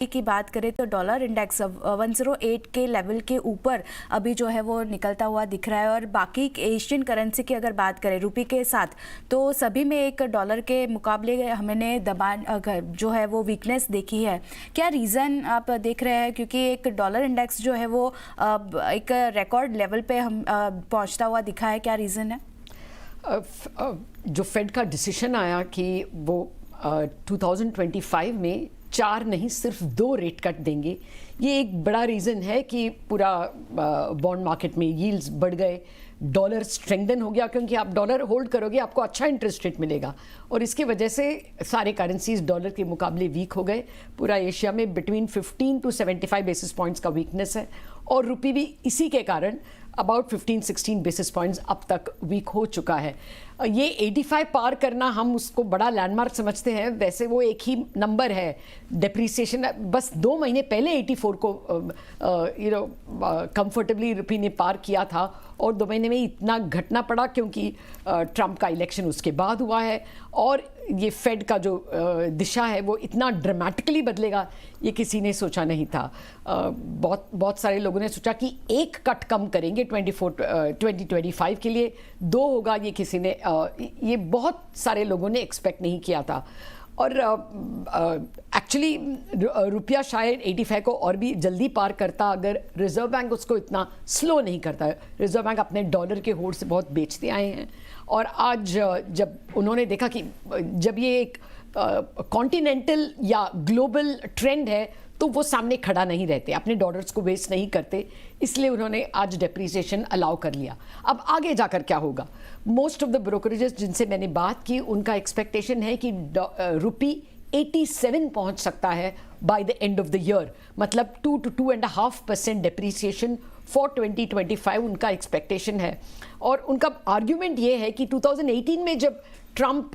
की बात करें तो डॉलर इंडेक्स 108 के लेवल के ऊपर अभी जो है वो निकलता हुआ दिख रहा है। और बाकी एशियन करेंसी की अगर बात करें रुपये के साथ, तो सभी में एक डॉलर के मुकाबले हमने दबान जो है वो वीकनेस देखी है। क्या रीज़न आप देख रहे हैं? क्योंकि एक डॉलर इंडेक्स जो है वो एक रिकॉर्ड लेवल पे हम पहुंचता हुआ दिखा है, क्या रीज़न है? जो फेड का डिसीजन आया कि वो 2025 में 4 नहीं सिर्फ 2 रेट कट देंगे, ये एक बड़ा रीज़न है कि पूरा बॉन्ड मार्केट में यील्ड्स बढ़ गए, डॉलर स्ट्रेंथन हो गया, क्योंकि आप डॉलर होल्ड करोगे आपको अच्छा इंटरेस्ट रेट मिलेगा। और इसकी वजह से सारे करेंसीज डॉलर के मुकाबले वीक हो गए। पूरा एशिया में बिटवीन 15 to 75 बेसिस पॉइंट्स का वीकनेस है, और रुपये भी इसी के कारण अबाउट 15-16 बेसिस पॉइंट्स अब तक वीक हो चुका है। ये 85 पार करना हम उसको बड़ा लैंडमार्क समझते हैं, वैसे वो एक ही नंबर है। डेप्रीसिएशन बस 2 महीने पहले 84 को कंफर्टेबली रुपये ने पार किया था, और 2 महीने में इतना घटना पड़ा क्योंकि ट्रंप का इलेक्शन उसके बाद हुआ है। और ये फेड का जो दिशा है वो इतना ड्रामेटिकली बदलेगा ये किसी ने सोचा नहीं था। बहुत सारे लोगों ने सोचा कि एक कट कम करेंगे 2025 के लिए, 2 होगा, ये किसी ने ये बहुत सारे लोगों ने एक्सपेक्ट नहीं किया था। और एक्चुअली रुपया शायद 85 को और भी जल्दी पार करता अगर रिजर्व बैंक उसको इतना स्लो नहीं करता। रिजर्व बैंक अपने डॉलर के होड़ से बहुत बेचते आए हैं, और आज जब उन्होंने देखा कि जब ये एक कॉन्टिनेंटल या ग्लोबल ट्रेंड है तो वो सामने खड़ा नहीं रहते, अपने डॉलर्स को वेस्ट नहीं करते, इसलिए उन्होंने आज डेप्रीसिएशन अलाउ कर लिया। अब आगे जाकर क्या होगा? मोस्ट ऑफ द ब्रोकरेजेस जिनसे मैंने बात की उनका एक्सपेक्टेशन है कि रुपये 87 पहुंच सकता है by the end of the year, मतलब 2 to 2.5% डेप्रीसिएशन फॉर 2025 उनका एक्सपेक्टेशन है। और उनका आर्ग्यूमेंट ये है कि 2018 में जब ट्रंप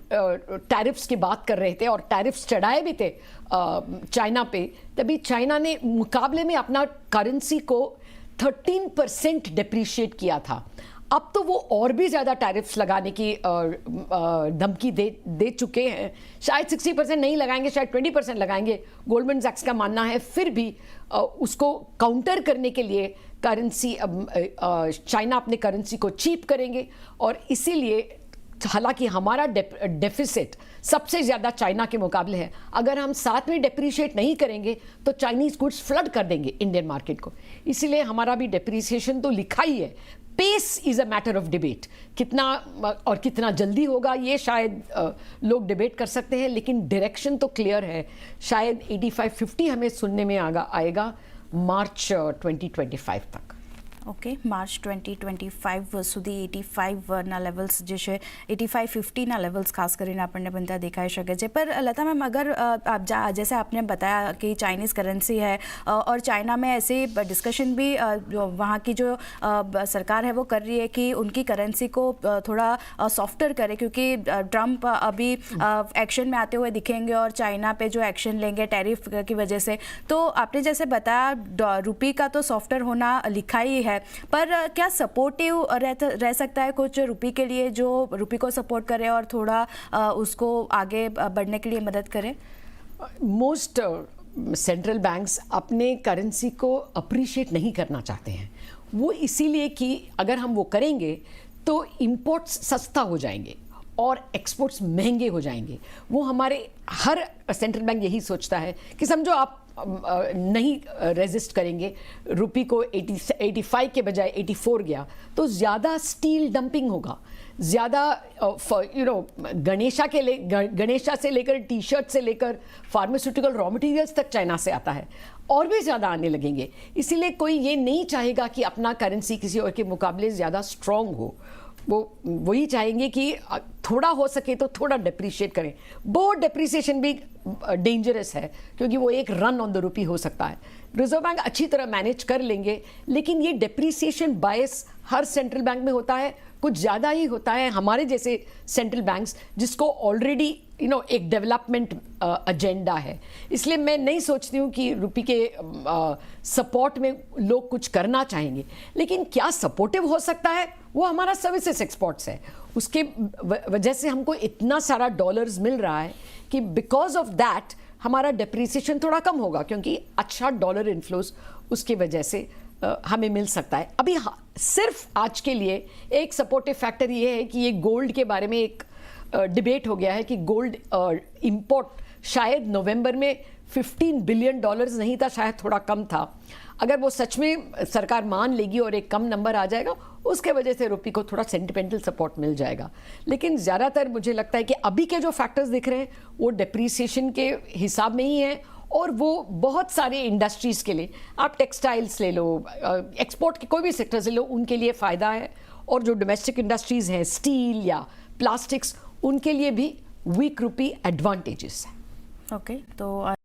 टैरिफ्स की बात कर रहे थे और टैरिफ्स चढ़ाए भी थे चाइना पे, तभी चाइना ने मुकाबले में अपना करेंसी को 13% डेप्रीशिएट किया था। अब तो वो और भी ज़्यादा टैरिफ्स लगाने की धमकी दे चुके हैं। शायद 60% नहीं लगाएंगे, शायद 20% लगाएंगे, गोल्डमैन सैक्स का मानना है। फिर भी उसको काउंटर करने के लिए करेंसी चाइना अपने करेंसी को चीप करेंगे, और इसीलिए हालांकि हमारा डेफिसिट सबसे ज़्यादा चाइना के मुकाबले है, अगर हम साथ में डेप्रीशिएट नहीं करेंगे तो चाइनीज़ गुड्स फ्लड कर देंगे इंडियन मार्केट को। इसीलिए हमारा भी डेप्रीसिएशन तो लिखा ही है। Pace is a matter of debate, कितना और कितना जल्दी होगा ये शायद लोग डिबेट कर सकते हैं, लेकिन डायरेक्शन तो क्लियर है। शायद 85-50 हमें सुनने में आएगा मार्च 2025 तक। ઓકે, માર્ચ 2025 સુધી 85ના લેવલ્સ જે છે 85-50ના લેવલ્સ ખાસ કરીને આપણને બનતા દેખાઈ શકે છે। पर लता मैम, अगर आप जैसे आपने बताया कि चाइनीज़ करेंसी है और चाइना में ऐसे डिस्कशन भी वहाँ की जो सरकार है वो कर रही है कि उनकी करेंसी को थोड़ा सॉफ्टर करे, क्योंकि ट्रंप अभी एक्शन में आते हुए दिखेंगे और चाइना पे जो एक्शन लेंगे टैरिफ की वजह से। तो आपने जैसे बताया रुपये का तो सॉफ्टर होना लिखा ही है, पर क्या सपोर्टिव रह सकता है कुछ रुपये के लिए, जो रुपये को सपोर्ट करे और थोड़ा उसको आगे बढ़ने के लिए मदद करे? मोस्ट सेंट्रल बैंक्स अपने करेंसी को अप्रिशिएट नहीं करना चाहते हैं। वो इसीलिए कि अगर हम वो करेंगे तो इंपोर्ट्स सस्ता हो जाएंगे और एक्सपोर्ट्स महंगे हो जाएंगे। वो हमारे हर सेंट्रल बैंक यही सोचता है कि समझो आप नहीं रेजिस्ट करेंगे, रुपये को 85 के बजाय 84 गया तो ज़्यादा स्टील डंपिंग होगा, ज़्यादा गणेशा से लेकर टी शर्ट से लेकर फार्मास्यूटिकल रॉ मटेरियल्स तक चाइना से आता है, और भी ज़्यादा आने लगेंगे। इसीलिए कोई ये नहीं चाहेगा कि अपना करेंसी किसी और के मुकाबले ज़्यादा स्ट्रॉन्ग हो। वो वही चाहेंगे कि थोड़ा हो सके तो थोड़ा डेप्रीशिएट करें। बहुत डेप्रीसिएशन भी डेंजरस है, क्योंकि वो एक रन ऑन द रुपी हो सकता है। रिजर्व बैंक अच्छी तरह मैनेज कर लेंगे, लेकिन ये डेप्रीसिएशन बायस हर सेंट्रल बैंक में होता है, कुछ ज़्यादा ही होता है हमारे जैसे सेंट्रल बैंक्स जिसको ऑलरेडी एक डेवलपमेंट एजेंडा है। इसलिए मैं नहीं सोचती हूँ कि रुपये के सपोर्ट में लोग कुछ करना चाहेंगे, लेकिन क्या सपोर्टिव हो सकता है वो हमारा सर्विसेज एक्सपोर्ट्स है। उसके वजह से हमको इतना सारा डॉलर्स मिल रहा है कि बिकॉज ऑफ दैट हमारा डेप्रिसिएशन थोड़ा कम होगा क्योंकि अच्छा डॉलर इन्फ्लोज उसकी वजह से हमें मिल सकता है। अभी सिर्फ आज के लिए एक सपोर्टिव फैक्टर ये है कि ये गोल्ड के बारे में एक डिबेट हो गया है कि गोल्ड इंपोर्ट शायद नवंबर में $15 बिलियन नहीं था, शायद थोड़ा कम था। अगर वो सच में सरकार मान लेगी और एक कम नंबर आ जाएगा, उसके वजह से रुपये को थोड़ा सेंटिमेंटल सपोर्ट मिल जाएगा। लेकिन ज़्यादातर मुझे लगता है कि अभी के जो फैक्टर्स दिख रहे हैं वो डेप्रीसिएशन के हिसाब में ही हैं और वो बहुत सारे इंडस्ट्रीज़ के लिए, आप टेक्सटाइल्स ले लो, एक्सपोर्ट के कोई भी सेक्टर्स ले लो, उनके लिए फ़ायदा है। और जो डोमेस्टिक इंडस्ट्रीज़ हैं, स्टील या प्लास्टिक्स, उनके लिए भी वीक रुपी एडवांटेजेस है। ओके, तो